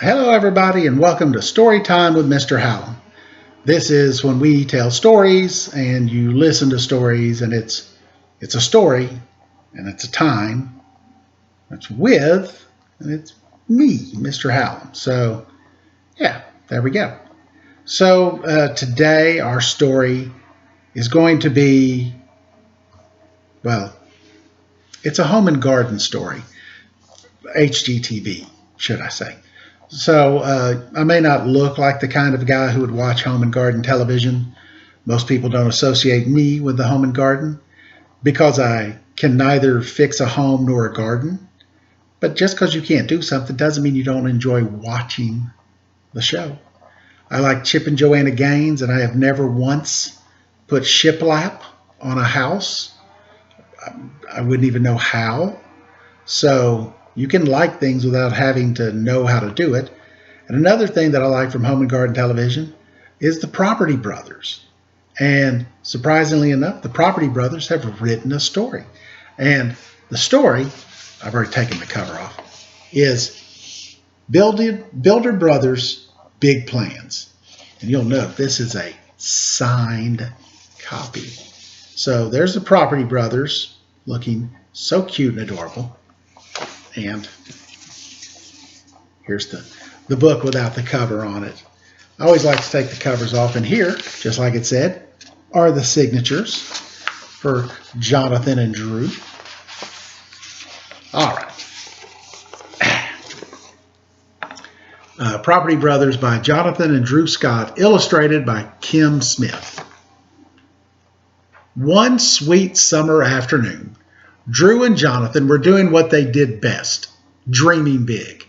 Hello, everybody, and welcome to Story Time with Mr. Hallum. This is when we tell stories, and you listen to stories, and it's a story, and it's a time. It's with, and it's me, Mr. Hallum. So, yeah, there we go. So today our story is going to be, well, it's a home and garden story. HGTV, should I say. So I may not look like the kind of guy who would watch home and garden television. Most people don't associate me with the home and garden because I can neither fix a home nor a garden. But just because you can't do something doesn't mean you don't enjoy watching the show. I like Chip and Joanna Gaines, and I have never once put shiplap on a house. I wouldn't even know how. So you can like things without having to know how to do it. And another thing that I like from home and garden television is the Property Brothers. And surprisingly enough, the Property Brothers have written a story. And the story, I've already taken the cover off, is Builder Brothers Big Plans. And you'll note this is a signed copy. So there's the Property Brothers looking so cute and adorable. And here's the book without the cover on it. I always like to take the covers off, and here, just like it said, are the signatures for Jonathan and Drew. All right. Property Brothers by Jonathan and Drew Scott, illustrated by Kim Smith. One sweet summer afternoon, Drew and Jonathan were doing what they did best, dreaming big.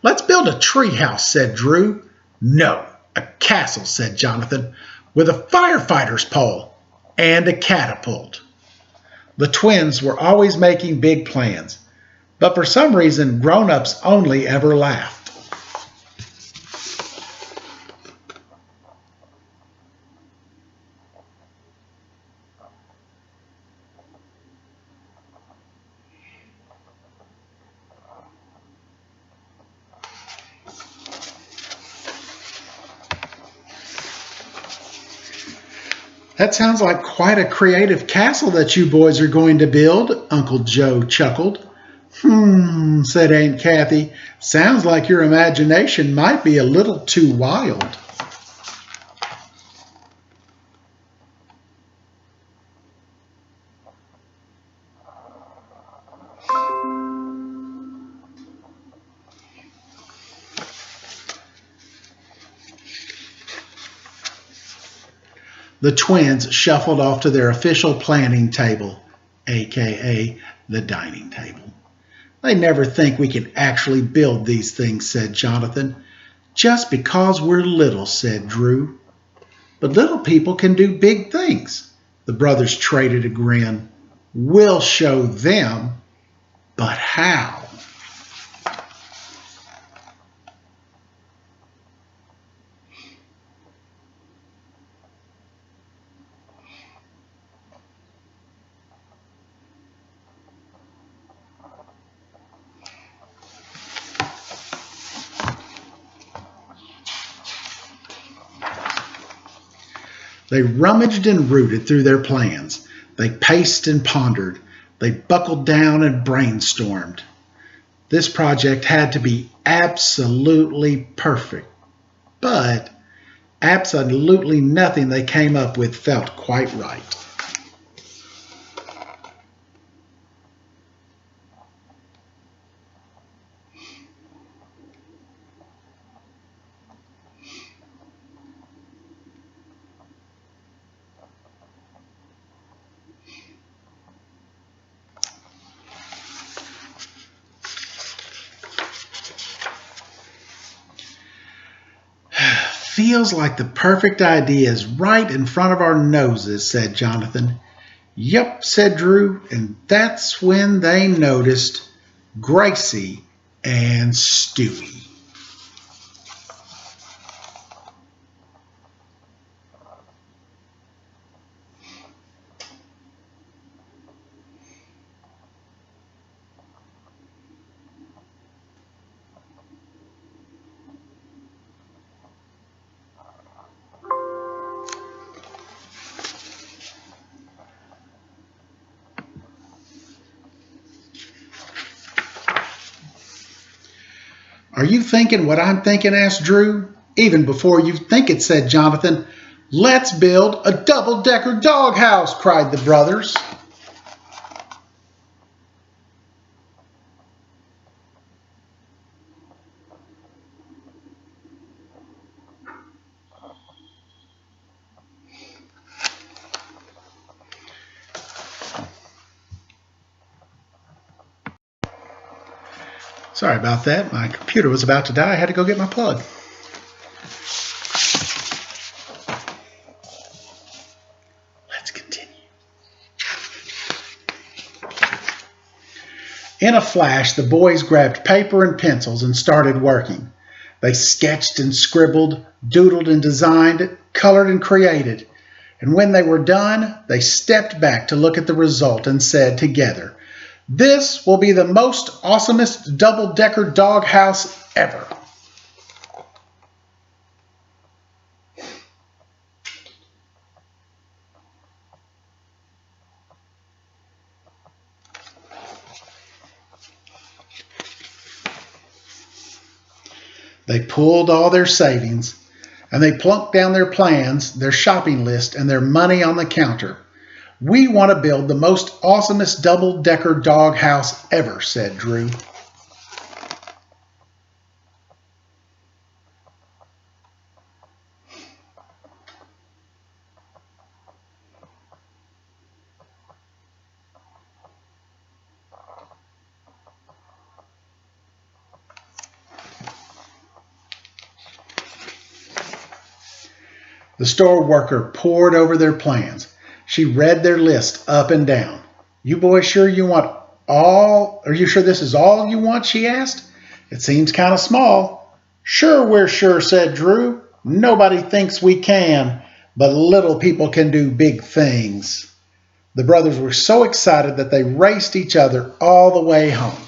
"Let's build a tree house," said Drew. "No, a castle," said Jonathan, "with a firefighter's pole and a catapult." The twins were always making big plans, but for some reason, grown-ups only ever laughed. "That sounds like quite a creative castle that you boys are going to build," Uncle Joe chuckled. Said Aunt Kathy. "Sounds like your imagination might be a little too wild." The twins shuffled off to their official planning table, aka the dining table. "They never think we can actually build these things," said Jonathan. "Just because we're little," said Drew. "But little people can do big things." The brothers traded a grin. "We'll show them, but how?" They rummaged and rooted through their plans. They paced and pondered. They buckled down and brainstormed. This project had to be absolutely perfect, but absolutely nothing they came up with felt quite right. "Feels like the perfect idea is right in front of our noses," said Jonathan. "Yup," said Drew, and that's when they noticed Gracie and Stewie. Are you thinking what I'm thinking? Asked Drew. Even before you think it, said Jonathan. Let's build a double-decker doghouse, cried the brothers. Sorry about that. My computer was about to die. I had to go get my plug. Let's continue. In a flash, the boys grabbed paper and pencils and started working. They sketched and scribbled, doodled and designed, colored and created. And when they were done, they stepped back to look at the result and said together, "This will be the most awesomest double-decker doghouse ever." They pulled all their savings, and they plunked down their plans, their shopping list, and their money on the counter. "We want to build the most awesomest double-decker doghouse ever," said Drew. The store worker pored over their plans. She read their list up and down. "You boys sure you want all? Are you sure this is all you want?" she asked. "It seems kind of small." "Sure, we're sure," said Drew. "Nobody thinks we can, but little people can do big things." The brothers were so excited that they raced each other all the way home.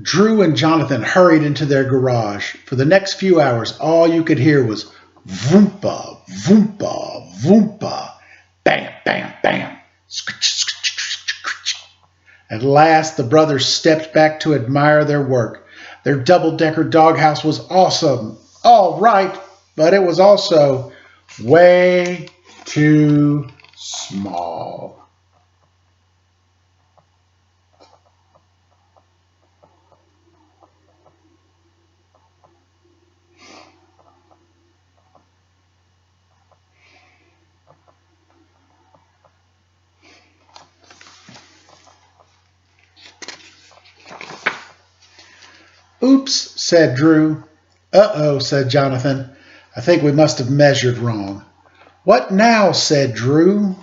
Drew and Jonathan hurried into their garage. For the next few hours, all you could hear was voompa, voompa, voompa, bam, bam, bam. At last, the brothers stepped back to admire their work. Their double-decker doghouse was awesome, all right, but it was also way too small. "Oops," said Drew. "Uh-oh," said Jonathan. "I think we must have measured wrong." "What now?" said Drew.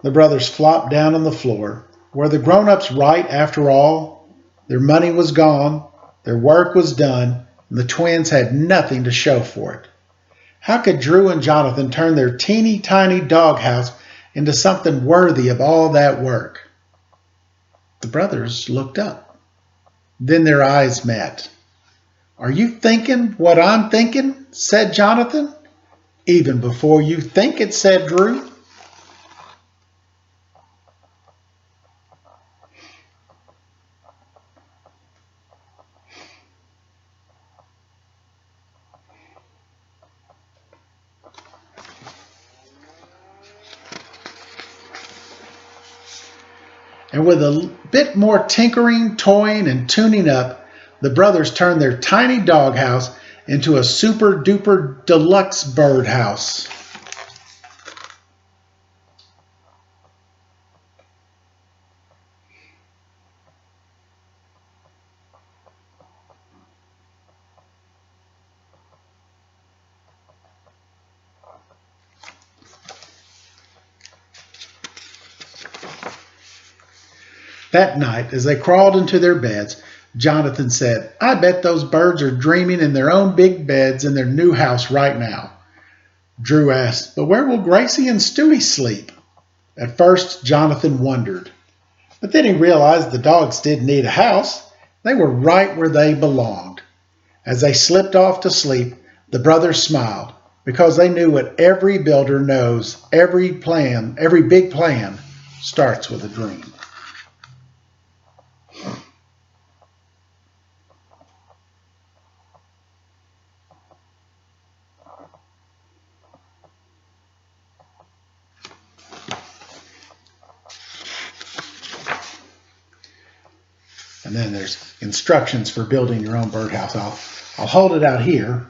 The brothers flopped down on the floor. Were the grown-ups right after all? Their money was gone, their work was done, and the twins had nothing to show for it. How could Drew and Jonathan turn their teeny tiny doghouse into something worthy of all that work? The brothers looked up. Then their eyes met. "Are you thinking what I'm thinking?" said Jonathan. "Even before you think it," said Drew. And with a bit more tinkering, toying, and tuning up, the brothers turned their tiny doghouse into a super duper deluxe birdhouse. That night, as they crawled into their beds, Jonathan said, "I bet those birds are dreaming in their own big beds in their new house right now." Drew asked, "But where will Gracie and Stewie sleep?" At first, Jonathan wondered, but then he realized the dogs didn't need a house. They were right where they belonged. As they slipped off to sleep, the brothers smiled because they knew what every builder knows: every big plan starts with a dream. And then there's instructions for building your own birdhouse. I'll hold it out here.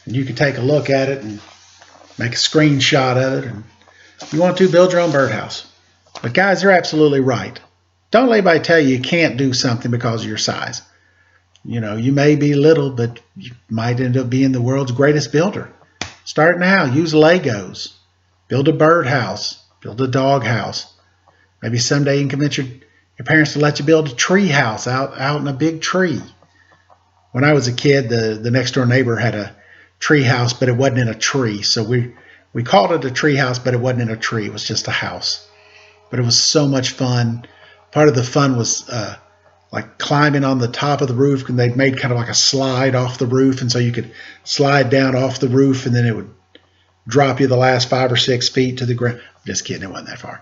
And you can take a look at it and make a screenshot of it. And if you want to, build your own birdhouse. But guys, they're absolutely right. Don't let anybody tell you can't do something because of your size. You may be little, but you might end up being the world's greatest builder. Start now. Use Legos. Build a birdhouse. Build a dog house. Maybe someday you can convince your parents to let you build a tree house out in a big tree. When I was a kid, the next door neighbor had a tree house, but it wasn't in a tree. So we called it a tree house, but it wasn't in a tree. It was just a house. But it was so much fun. Part of the fun was like climbing on the top of the roof, and they'd made kind of like a slide off the roof, and so you could slide down off the roof, and then it would drop you the last 5 or 6 feet to the ground. I'm just kidding, it wasn't that far.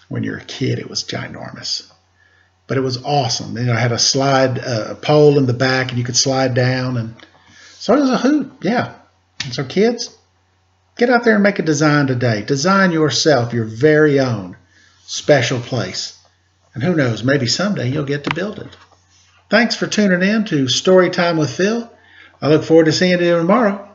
When you're a kid, it was ginormous. But it was awesome. I had a slide a pole in the back, and you could slide down, and so it was a hoot. Yeah. And so kids, get out there and make a design today. Design yourself your very own special place. And who knows, maybe someday you'll get to build it. Thanks for tuning in to Storytime with Phil. I look forward to seeing you tomorrow.